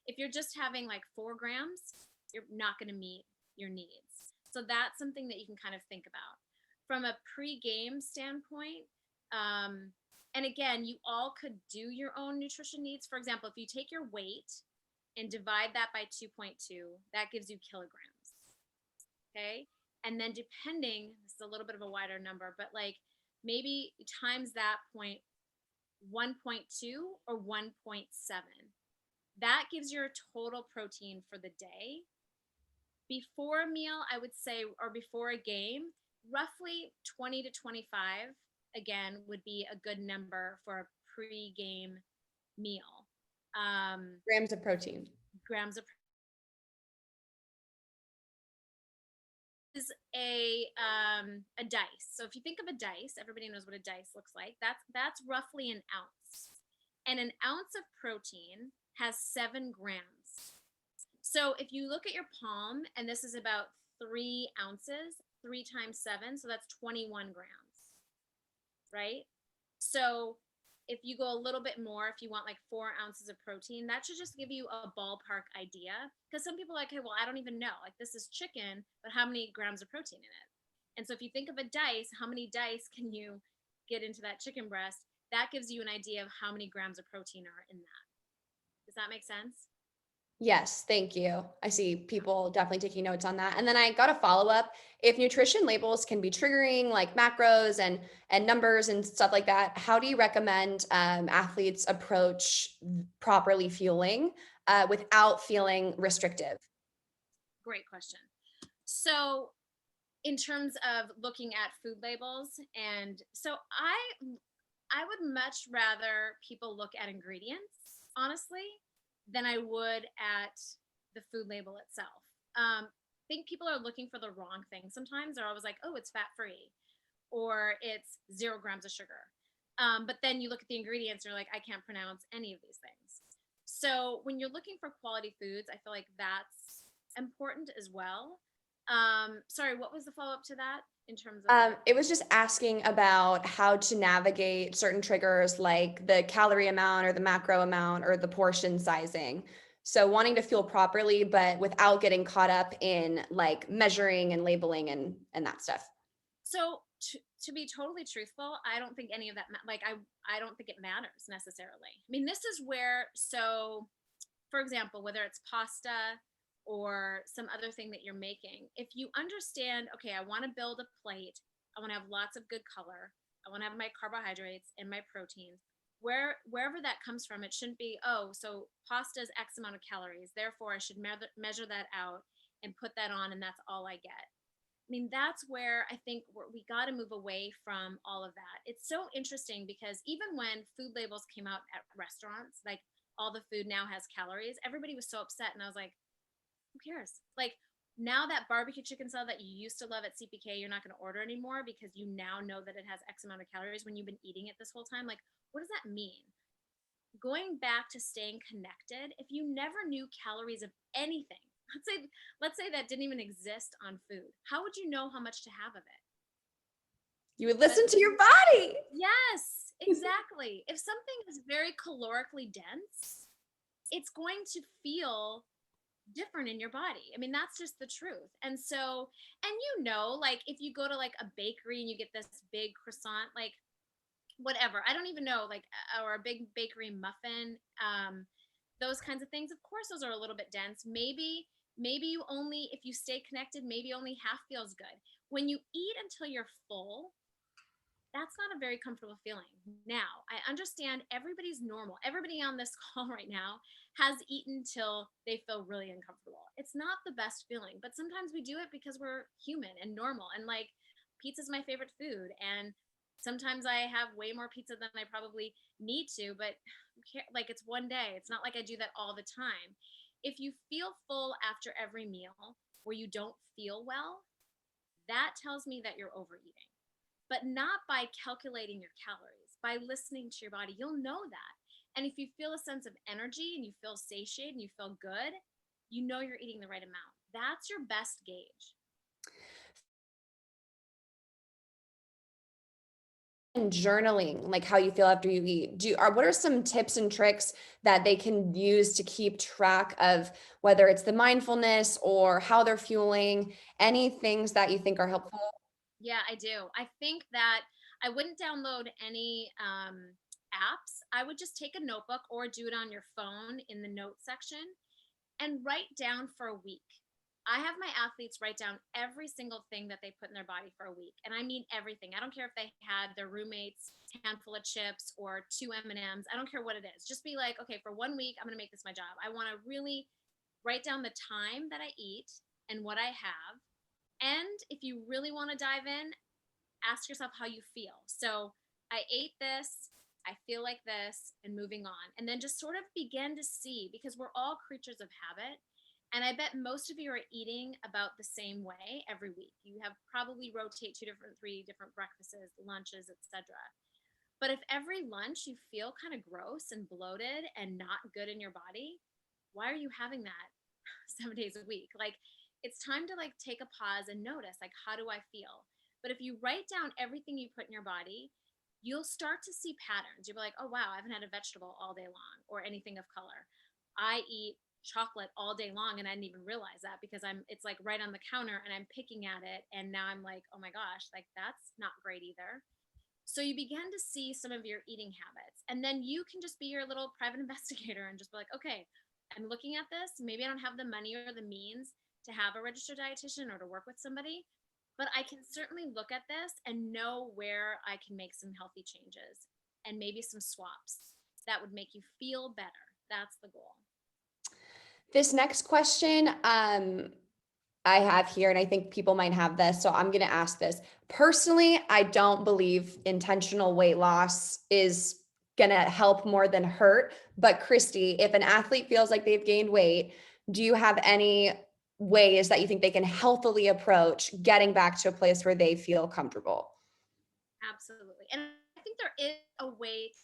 If you're just having like 4 grams, you're not going to meet your needs. So that's something that you can kind of think about. From a pre-game standpoint, and again, you all could do your own nutrition needs. For example, if you take your weight and divide that by 2.2, that gives you kilograms. Okay. And then this is a little bit of a wider number, but like maybe times that 0.1 1.2, or 1.7. That gives your total protein for the day. Before a meal, I would say, or before a game, roughly 20 to 25, again, would be a good number for a pre-game meal. Grams of protein. Grams of is a dice. So if you think of a dice, everybody knows what a dice looks like. That's roughly an ounce. And an ounce of protein has 7 grams. So if you look at your palm, and this is about 3 ounces, 3 times 7, so that's 21 grams, right? So if you go a little bit more, if you want like 4 ounces of protein, that should just give you a ballpark idea. Because some people are like, hey, well, I don't even know. Like, this is chicken, but how many grams of protein in it? And so if you think of a dice, how many dice can you get into that chicken breast? That gives you an idea of how many grams of protein are in that. Does that make sense? Yes, thank you. I see people definitely taking notes on that. And then I got a follow-up. If nutrition labels can be triggering, like macros and numbers and stuff like that, how do you recommend athletes approach properly fueling without feeling restrictive? Great question. So in terms of looking at food labels, and so I would much rather people look at ingredients, honestly, than I would at the food label itself. I think people are looking for the wrong thing sometimes. They're always like, oh, it's fat free, or it's 0 grams of sugar. But then you look at the ingredients and you're like, I can't pronounce any of these things. So when you're looking for quality foods, I feel like that's important as well. Sorry, what was the follow up to that in terms of? It was just asking about how to navigate certain triggers like the calorie amount or the macro amount or the portion sizing. So wanting to fuel properly, but without getting caught up in like measuring and labeling and that stuff. So to be totally truthful, I don't think any of that, I don't think it matters necessarily. I mean, this is where, so for example, whether it's pasta or some other thing that you're making, if you understand, okay, I want to build a plate, I want to have lots of good color, I want to have my carbohydrates and my proteins, wherever that comes from, it shouldn't be, oh, so pasta is X amount of calories, therefore I should measure that out and put that on, and that's all I get. I mean, that's where I think we got to move away from all of that. It's so interesting because even when food labels came out at restaurants, like all the food now has calories, everybody was so upset. And I was like, who cares? Like, now that barbecue chicken salad that you used to love at CPK, you're not going to order anymore because you now know that it has X amount of calories when you've been eating it this whole time. Like, what does that mean? Going back to staying connected, if you never knew calories of anything, let's say that didn't even exist on food, how would you know how much to have of it? You would listen to your body. Yes, exactly. If something is very calorically dense, it's going to feel different in your body. I mean, that's just the truth. And so, and like if you go to like a bakery and you get this big croissant, like whatever, I don't even know, like, or a big bakery muffin, those kinds of things, of course those are a little bit dense. Maybe you only, if you stay connected, maybe only half feels good. When you eat until you're full, that's not a very comfortable feeling. Now, I understand everybody's normal. Everybody on this call right now has eaten till they feel really uncomfortable. It's not the best feeling, but sometimes we do it because we're human and normal. And like, pizza's my favorite food. And sometimes I have way more pizza than I probably need to, but like, it's one day. It's not like I do that all the time. If you feel full after every meal where you don't feel well, that tells me that you're overeating, but not by calculating your calories, by listening to your body. You'll know that. And if you feel a sense of energy and you feel satiated and you feel good, you know you're eating the right amount. That's your best gauge. And journaling, like how you feel after you eat. What are some tips and tricks that they can use to keep track of whether it's the mindfulness or how they're fueling, any things that you think are helpful? Yeah, I do. I think that I wouldn't download any apps. I would just take a notebook or do it on your phone in the notes section and write down for a week. I have my athletes write down every single thing that they put in their body for a week. And I mean everything. I don't care if they had their roommate's handful of chips or 2 M&Ms. I don't care what it is. Just be like, okay, for 1 week, I'm going to make this my job. I want to really write down the time that I eat and what I have. And if you really want to dive in, ask yourself how you feel. So I ate this, I feel like this, and moving on. And then just sort of begin to see, because we're all creatures of habit. And I bet most of you are eating about the same way every week. You have probably rotate 3 different breakfasts, lunches, etc. But if every lunch you feel kind of gross and bloated and not good in your body, why are you having that 7 days a week? Like, it's time to like take a pause and notice, like, how do I feel? But if you write down everything you put in your body, you'll start to see patterns. You'll be like, oh, wow, I haven't had a vegetable all day long or anything of color. I eat chocolate all day long and I didn't even realize that, because it's like right on the counter and I'm picking at it. And now I'm like, oh my gosh, like that's not great either. So you begin to see some of your eating habits, and then you can just be your little private investigator and just be like, okay, I'm looking at this. Maybe I don't have the money or the means to have a registered dietitian or to work with somebody, but I can certainly look at this and know where I can make some healthy changes and maybe some swaps that would make you feel better. That's the goal. This next question, I have here, and I think people might have this, so I'm going to ask this. Personally, I don't believe intentional weight loss is going to help more than hurt. But Kristy, if an athlete feels like they've gained weight, do you have any ways that you think they can healthily approach getting back to a place where they feel comfortable? Absolutely. And I think there is a way to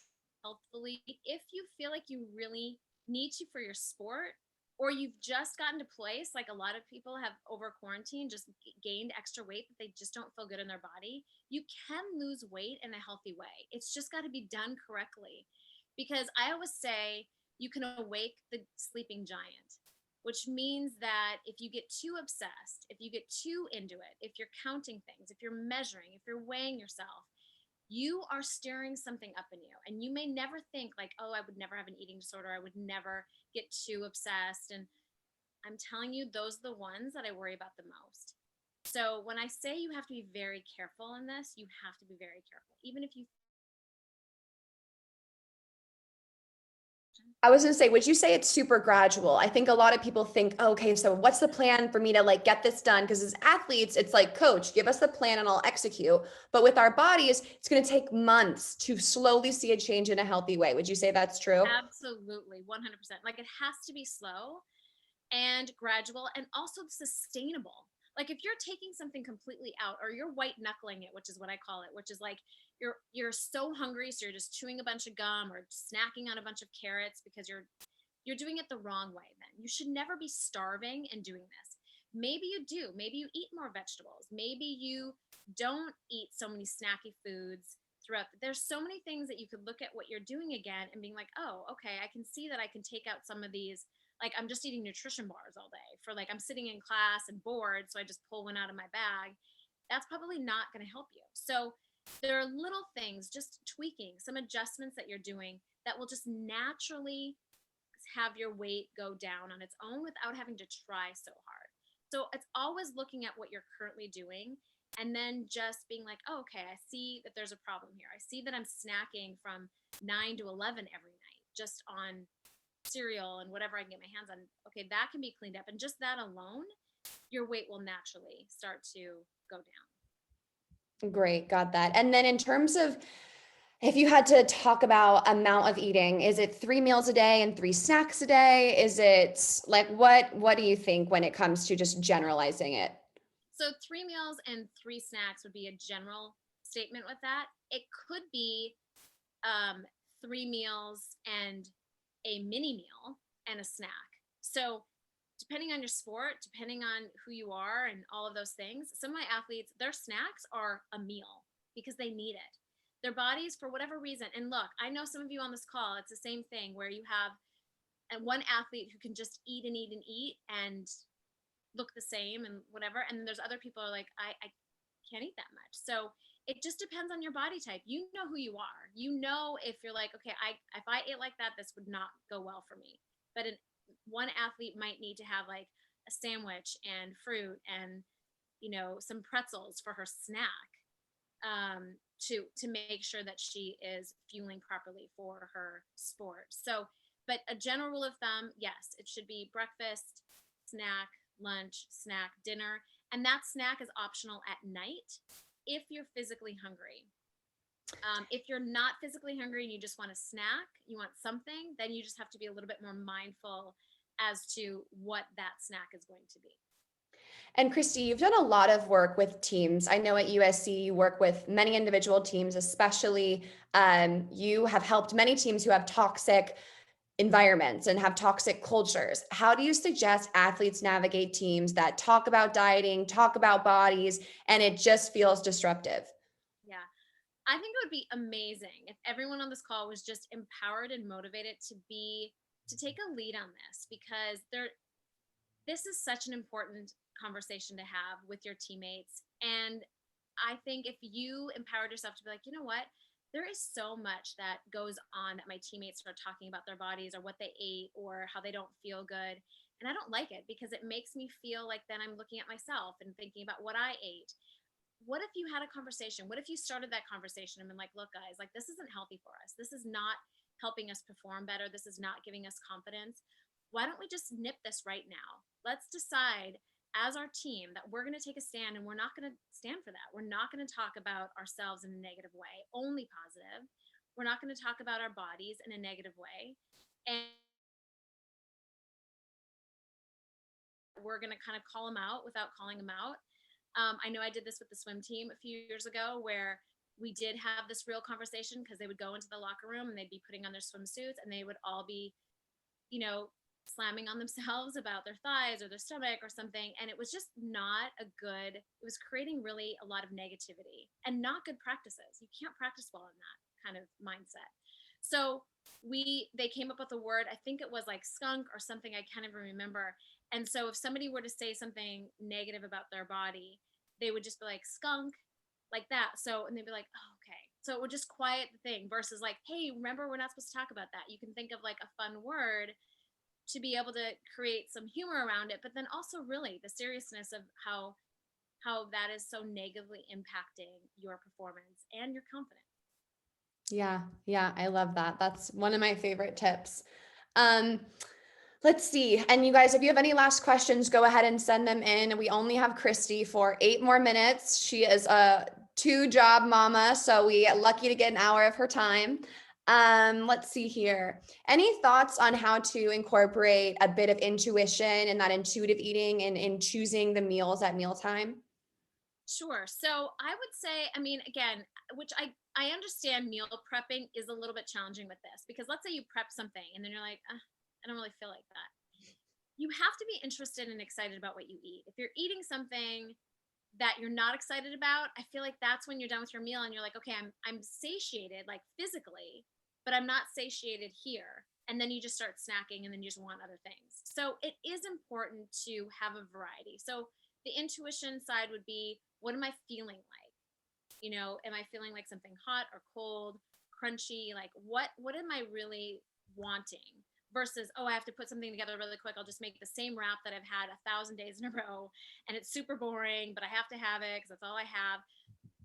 healthfully, if you feel like you really need to for your sport, or you've just gotten to place, like a lot of people have over quarantine just gained extra weight that they just don't feel good in their body, you can lose weight in a healthy way. It's just got to be done correctly. Because I always say you can awake the sleeping giant, which means that if you get too obsessed, if you get too into it, if you're counting things, if you're measuring, if you're weighing yourself, you are stirring something up in you. And you may never think like, oh, I would never have an eating disorder. I would never get too obsessed. And I'm telling you, those are the ones that I worry about the most. So when I say you have to be very careful in this, you have to be very careful. Even if you I was going to say, would you say it's super gradual? I think a lot of people think, oh, okay, so what's the plan for me to like get this done? Because as athletes, it's like, coach, give us the plan and I'll execute. But with our bodies, it's going to take months to slowly see a change in a healthy way. Would you say that's true? absolutely 100%. Like, it has to be slow and gradual and also sustainable. Like, if you're taking something completely out, or you're white knuckling it, which is what I call it, which is like you're so hungry, so you're just chewing a bunch of gum or snacking on a bunch of carrots because you're doing it the wrong way. Then you should never be starving and doing this. Maybe you do. Maybe you eat more vegetables. Maybe you don't eat so many snacky foods throughout. There's so many things that you could look at what you're doing again and being like, oh, okay, I can see that I can take out some of these. Like, I'm just eating nutrition bars all day for, like, I'm sitting in class and bored, so I just pull one out of my bag. That's probably not going to help you. So there are little things, just tweaking some adjustments that you're doing that will just naturally have your weight go down on its own without having to try so hard. So it's always looking at what you're currently doing and then just being like, oh, okay, I see that there's a problem here. I see that I'm snacking from 9 to 11 every night just on cereal and whatever I can get my hands on. Okay, that can be cleaned up. And just that alone, your weight will naturally start to go down. Great, got that. And then in terms of if you had to talk about amount of eating, is it 3 meals a day and 3 snacks a day? Is it like what do you think when it comes to just generalizing it? So 3 meals and 3 snacks would be a general statement with that. It could be 3 meals and a mini meal and a snack. So depending on your sport, depending on who you are and all of those things, some of my athletes, their snacks are a meal because they need it. Their bodies, for whatever reason, and look, I know some of you on this call, it's the same thing where you have one athlete who can just eat and eat and eat and look the same and whatever. And then there's other people who are like, I can't eat that much. So it just depends on your body type. You know who you are. You know if you're like, okay, if I ate like that, this would not go well for me. But one athlete might need to have like a sandwich and fruit and, some pretzels for her snack, to make sure that she is fueling properly for her sport. So, but a general rule of thumb, yes, it should be breakfast, snack, lunch, snack, dinner, and that snack is optional at night if you're physically hungry. If you're not physically hungry and you just want a snack, you want something, then you just have to be a little bit more mindful as to what that snack is going to be. And Kristy, you've done a lot of work with teams. I know at USC you work with many individual teams, especially you have helped many teams who have toxic environments and have toxic cultures. How do you suggest athletes navigate teams that talk about dieting, talk about bodies, and it just feels disruptive? Yeah. I think it would be amazing if everyone on this call was just empowered and motivated to take a lead on this, because this is such an important conversation to have with your teammates. And I think if you empowered yourself to be like, you know what, there is so much that goes on that my teammates are talking about their bodies or what they ate or how they don't feel good. And I don't like it because it makes me feel like then I'm looking at myself and thinking about what I ate. What if you had a conversation? What if you started that conversation and been like, look, guys, like this isn't healthy for us. This is not helping us perform better. This is not giving us confidence. Why don't we just nip this right now? Let's decide as our team that we're going to take a stand, and we're not going to stand for that. We're not going to talk about ourselves in a negative way, only positive. We're not going to talk about our bodies in a negative way. And we're going to kind of call them out without calling them out. I know I did this with the swim team a few years ago where we did have this real conversation because they would go into the locker room and they'd be putting on their swimsuits and they would all be, slamming on themselves about their thighs or their stomach or something. And it was just not it was creating really a lot of negativity and not good practices. You can't practice well in that kind of mindset. So they came up with a word, I think it was like skunk or something, I can't even remember. And so if somebody were to say something negative about their body, they would just be like skunk, like that. So, and they'd be like, oh, okay. So it would just quiet the thing versus like, hey, remember, we're not supposed to talk about that. You can think of like a fun word to be able to create some humor around it, but then also really the seriousness of how that is so negatively impacting your performance and your confidence. Yeah, I love that. That's one of my favorite tips. Let's see. And you guys, if you have any last questions, go ahead and send them in. We only have Kristy for 8 more minutes. She is a 2-job mama, so we are lucky to get an hour of her time. Let's see here. Any thoughts on how to incorporate a bit of intuition and that intuitive eating in choosing the meals at mealtime? Sure. So I would say, I mean, again, which I understand meal prepping is a little bit challenging with this because let's say you prep something and then you're like, I don't really feel like that. You have to be interested and excited about what you eat. If you're eating something that you're not excited about, I feel like that's when you're done with your meal and you're like, okay, I'm satiated like physically, but I'm not satiated here. And then you just start snacking and then you just want other things. So it is important to have a variety. So the intuition side would be, what am I feeling like? Am I feeling like something hot or cold, crunchy? Like what am I really wanting? Versus, oh, I have to put something together really quick. I'll just make the same wrap that I've had 1,000 days in a row, and it's super boring, but I have to have it because that's all I have.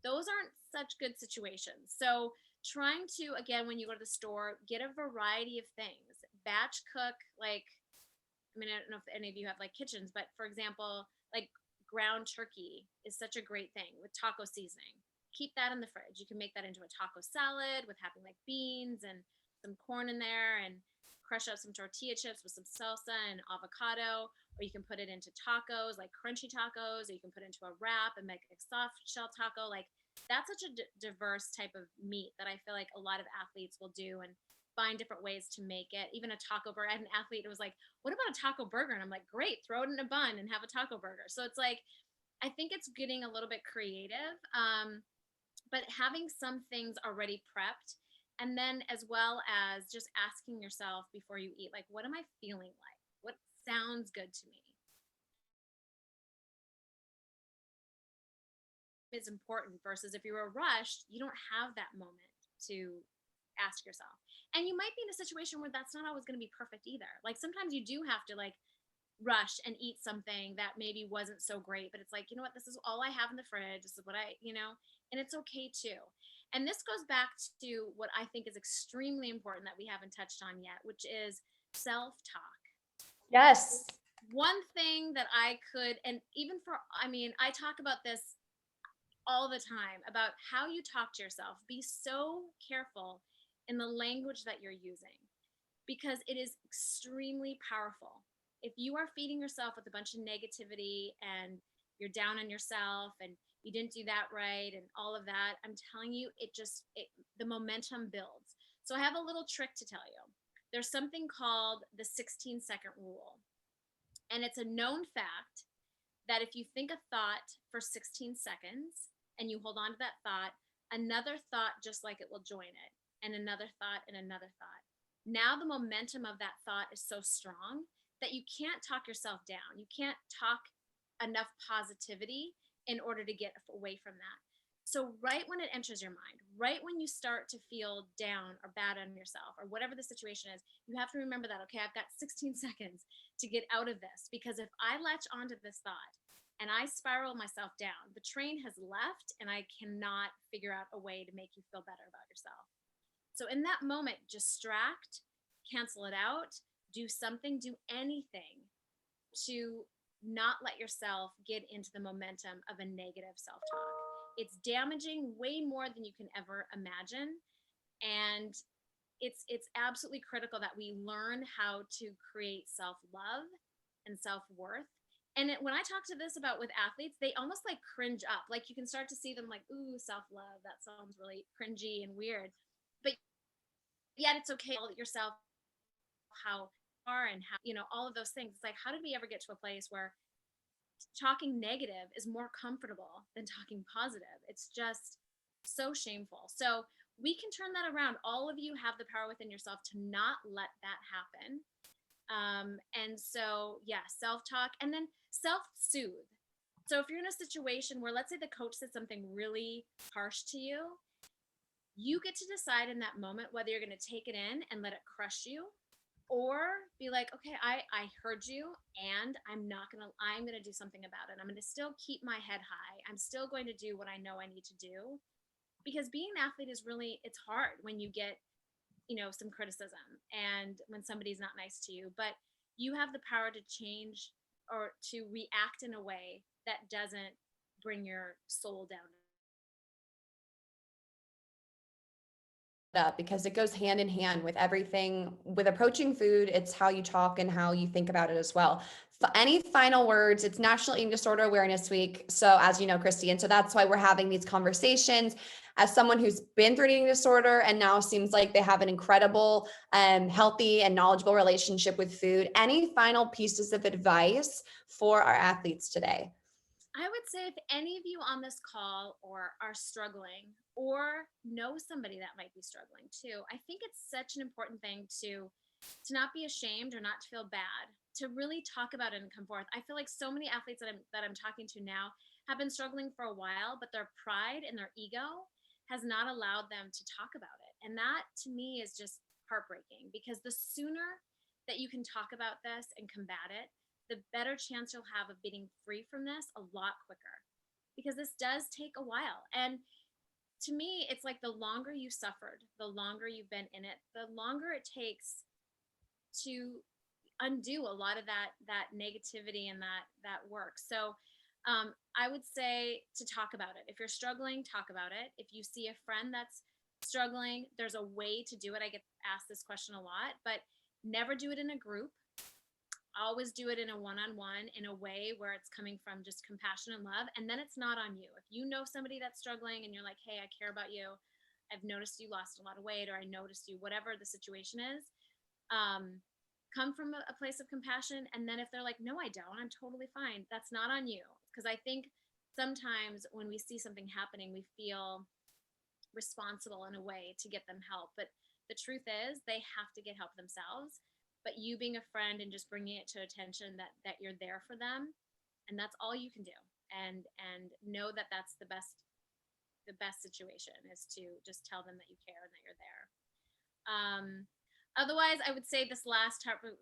Those aren't such good situations. So trying to, again, when you go to the store, get a variety of things. Batch cook, like, I mean, I don't know if any of you have like kitchens, but for example, like ground turkey is such a great thing with taco seasoning. Keep that in the fridge. You can make that into a taco salad with having like beans and some corn in there and crush up some tortilla chips with some salsa and avocado, or you can put it into tacos, like crunchy tacos, or you can put it into a wrap and make a soft shell taco. Like that's such a diverse type of meat that I feel like a lot of athletes will do and find different ways to make it. Even a taco burger. I had an athlete who was like, what about a taco burger? And I'm like, great, throw it in a bun and have a taco burger. So it's like, I think it's getting a little bit creative, but having some things already prepped. And then as well as just asking yourself before you eat, like, what am I feeling like? What sounds good to me? Is important versus if you were rushed, you don't have that moment to ask yourself. And you might be in a situation where that's not always going to be perfect either. Like sometimes you do have to like rush and eat something that maybe wasn't so great, but it's like, you know what, this is all I have in the fridge. This is what and it's okay too. And this goes back to what I think is extremely important that we haven't touched on yet, which is self-talk. Yes. One thing that and even I talk about this all the time about how you talk to yourself. Be so careful in the language that you're using because it is extremely powerful. If you are feeding yourself with a bunch of negativity and you're down on yourself and you didn't do that right and all of that, I'm telling you, the momentum builds. So I have a little trick to tell you. There's something called the 16-second rule. And it's a known fact that if you think a thought for 16 seconds and you hold on to that thought, another thought just like it will join it, and another thought and another thought. Now the momentum of that thought is so strong that you can't talk yourself down. You can't talk enough positivity in order to get away from that. So right when it enters your mind, right when you start to feel down or bad on yourself or whatever the situation is, you have to remember that, okay, I've got 16 seconds to get out of this, because if I latch onto this thought and I spiral myself down, the train has left and I cannot figure out a way to make you feel better about yourself. So in that moment, distract, cancel it out, do something, do anything to not let yourself get into the momentum of a negative self-talk. It's damaging way more than you can ever imagine. And it's absolutely critical that we learn how to create self-love and self-worth. And when I talk to this about with athletes, they almost like cringe up. Like you can start to see them like, ooh, self-love. That sounds really cringy and weird. But yet it's okay to tell yourself how you are and how, all of those things. It's like, how did we ever get to a place where talking negative is more comfortable than talking positive? It's just so shameful. So we can turn that around. All of you have the power within yourself to not let that happen. And so, yeah, self-talk and then self-soothe. So if you're in a situation where, let's say the coach said something really harsh to you, you get to decide in that moment whether you're going to take it in and let it crush you, or be like, okay, I heard you and I'm going to do something about it. I'm going to still keep my head high. I'm still going to do what I know I need to do, because being an athlete is really, it's hard when you get, some criticism and when somebody's not nice to you, but you have the power to change or to react in a way that doesn't bring your soul down. Up because it goes hand in hand with everything with approaching food. It's how you talk and how you think about it as well. Any final words? It's National Eating Disorder Awareness Week. So as you know, Kristy, and so that's why we're having these conversations. As someone who's been through an eating disorder and now seems like they have an incredible, healthy and knowledgeable relationship with food, any final pieces of advice for our athletes today? I would say if any of you on this call or are struggling or know somebody that might be struggling too, I think it's such an important thing to not be ashamed or not to feel bad, to really talk about it and come forth. I feel like so many athletes that I'm talking to now have been struggling for a while, but their pride and their ego has not allowed them to talk about it. And that to me is just heartbreaking, because the sooner that you can talk about this and combat it, the better chance you'll have of getting free from this a lot quicker, because this does take a while. And to me, it's like the longer you suffered, the longer you've been in it, the longer it takes to undo a lot of that negativity and that work. So I would say to talk about it. If you're struggling, talk about it. If you see a friend that's struggling, there's a way to do it. I get asked this question a lot, but never do it in a group. Always do it in a one-on-one, in a way where it's coming from just compassion and love. And then it's not on you. If you know somebody that's struggling and you're like, hey, I care about you. I've noticed you lost a lot of weight, or I noticed you, whatever the situation is, come from a place of compassion. And then if they're like, no, I don't, I'm totally fine, that's not on you. Because I think sometimes when we see something happening, we feel responsible in a way to get them help. But the truth is they have to get help themselves. But you being a friend and just bringing it to attention that you're there for them, and that's all you can do. And know that that's the best situation, is to just tell them that you care and that you're there. Otherwise, I would say this last topic,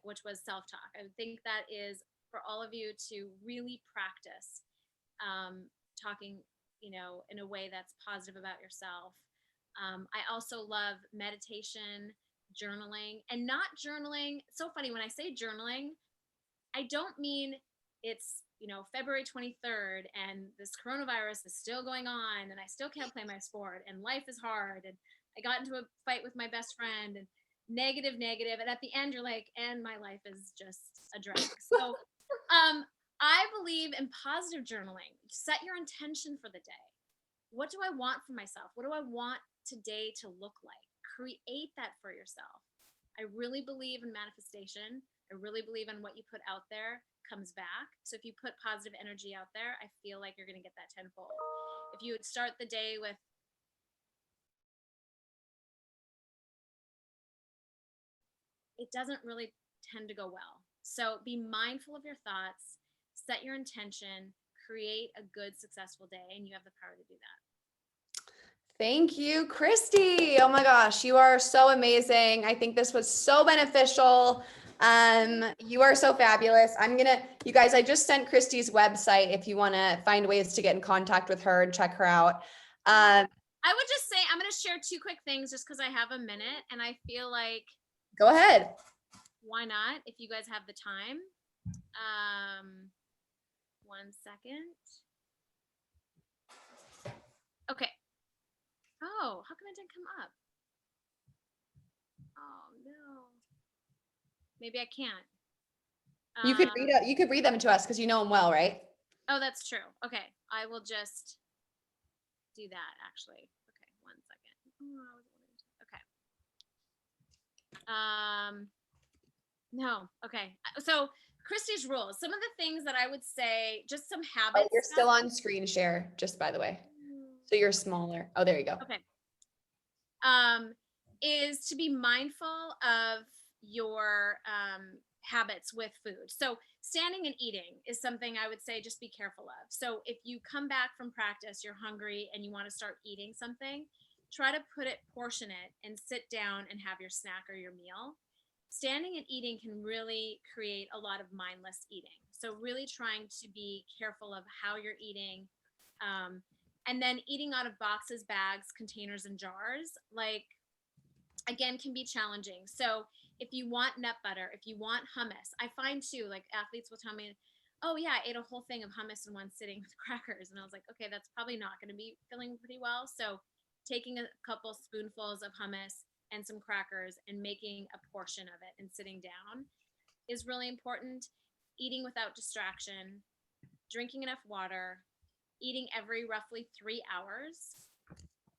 which was self-talk. I would think that is for all of you to really practice talking, in a way that's positive about yourself. I also love meditation, journaling, and not journaling. It's so funny when I say journaling, I don't mean it's, February 23rd and this coronavirus is still going on and I still can't play my sport and life is hard and I got into a fight with my best friend and negative. And at the end, you're like, and my life is just a drag. So I believe in positive journaling. Set your intention for the day. What do I want for myself? What do I want today to look like? Create that for yourself. I really believe in manifestation. I really believe in what you put out there comes back. So if you put positive energy out there, I feel like you're going to get that tenfold. If you would start the day with it doesn't really tend to go well. So be mindful of your thoughts, set your intention, create a good, successful day, and you have the power to do that. Thank you, Kristy. Oh my gosh, you are so amazing. I think this was so beneficial. You are so fabulous. You guys, I just sent Kristy's website if you want to find ways to get in contact with her and check her out. I would just say, I'm going to share two quick things just because I have a minute and I feel like. Go ahead. Why not? If you guys have the time. 1 second. Okay. Oh, how come it didn't come up? Oh no. Maybe I can't. You could read them to us because you know them well, right? Oh, that's true. Okay. I will just do that actually. Okay, 1 second. Okay. No. Okay. So Kristy's rules. Some of the things that I would say, just some habits. Oh, you're still on screen share, just by the way. So you're smaller. Oh, there you go. Okay. Is to be mindful of your habits with food. So standing and eating is something I would say just be careful of. So if you come back from practice, you're hungry and you want to start eating something, try to portion it and sit down and have your snack or your meal. Standing and eating can really create a lot of mindless eating. So really trying to be careful of how you're eating. And then eating out of boxes, bags, containers, and jars, again, can be challenging. So if you want nut butter, if you want hummus, I find too, athletes will tell me, oh yeah, I ate a whole thing of hummus in one sitting with crackers. And I was like, okay, that's probably not going to be feeling pretty well. So taking a couple spoonfuls of hummus and some crackers and making a portion of it and sitting down is really important. Eating without distraction, drinking enough water, eating every roughly 3 hours.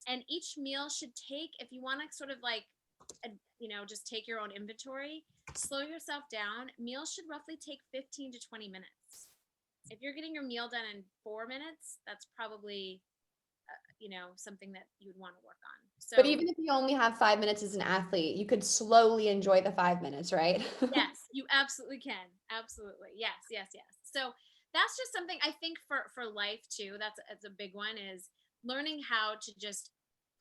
And each meal should take, if you want to sort of just take your own inventory, slow yourself down. Meals should roughly take 15 to 20 minutes. If you're getting your meal done in 4 minutes, that's probably, something that you would want to work on. So, but even if you only have 5 minutes as an athlete, you could slowly enjoy the 5 minutes, right? Yes, you absolutely can. Absolutely. Yes. So that's just something I think for life too. That's a big one, is learning how to just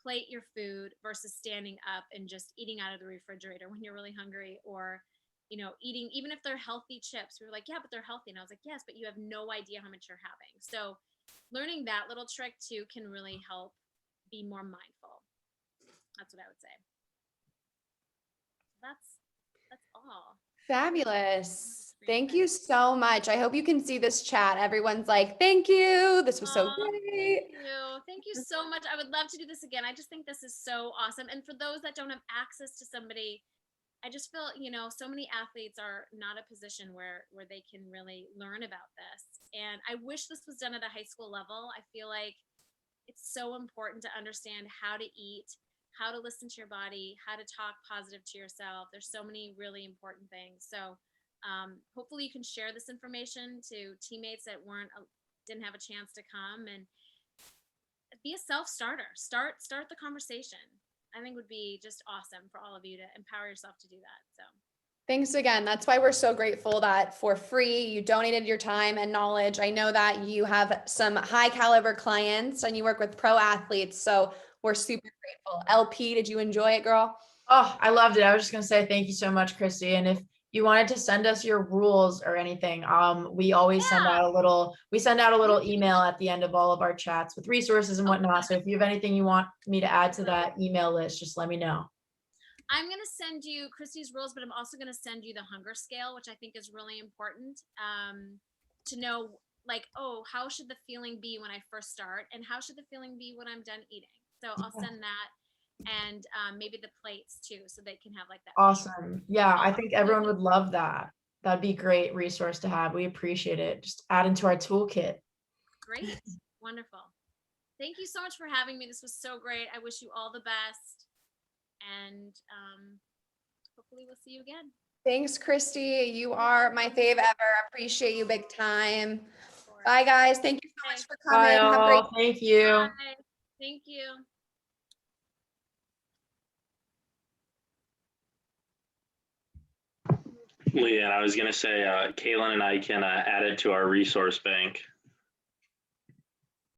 plate your food versus standing up and just eating out of the refrigerator when you're really hungry, or eating, even if they're healthy chips. We were like, yeah, but they're healthy. And I was like, yes, but you have no idea how much you're having. So learning that little trick too can really help be more mindful. That's what I would say. That's all. Fabulous. Thank you so much. I hope you can see this chat. Everyone's like, thank you. This was so great. Thank you so much. I would love to do this again. I just think this is so awesome. And for those that don't have access to somebody, I just feel, so many athletes are not a position where they can really learn about this. And I wish this was done at a high school level. I feel like it's so important to understand how to eat, how to listen to your body, how to talk positive to yourself. There's so many really important things. So hopefully you can share this information to teammates that didn't have a chance to come, and be a self-starter. Start the conversation. I think would be just awesome for all of you to empower yourself to do that. So thanks again. That's why we're so grateful that for free you donated your time and knowledge. I know that you have some high caliber clients and you work with pro athletes, so we're super grateful. LP, did you enjoy it, girl? Oh, I loved it. I was just gonna say thank you so much, Kristy. And if you wanted to send us your rules or anything, we always send out a little email at the end of all of our chats with resources and whatnot. So if you have anything you want me to add to that email list, just let me know. I'm going to send you Kristy's rules, but I'm also going to send you the hunger scale, which I think is really important to know, like, oh, how should the feeling be when I first start, and how should the feeling be when I'm done eating? So I'll send that, and maybe the plates too, so they can have like that. Awesome. Yeah, I think everyone would love that. That'd be a great resource to have. We appreciate it. Just add into our toolkit. Great. Wonderful. Thank you so much for having me. This was so great. I wish you all the best. And hopefully we'll see you again. Thanks, Kristy. You are my fave ever. Appreciate you big time. Bye, guys. Thank you so much for coming. Bye, Have a great all. Thank you. Bye. Thank you. Leanne, I was going to say, Kaylin and I can add it to our resource bank.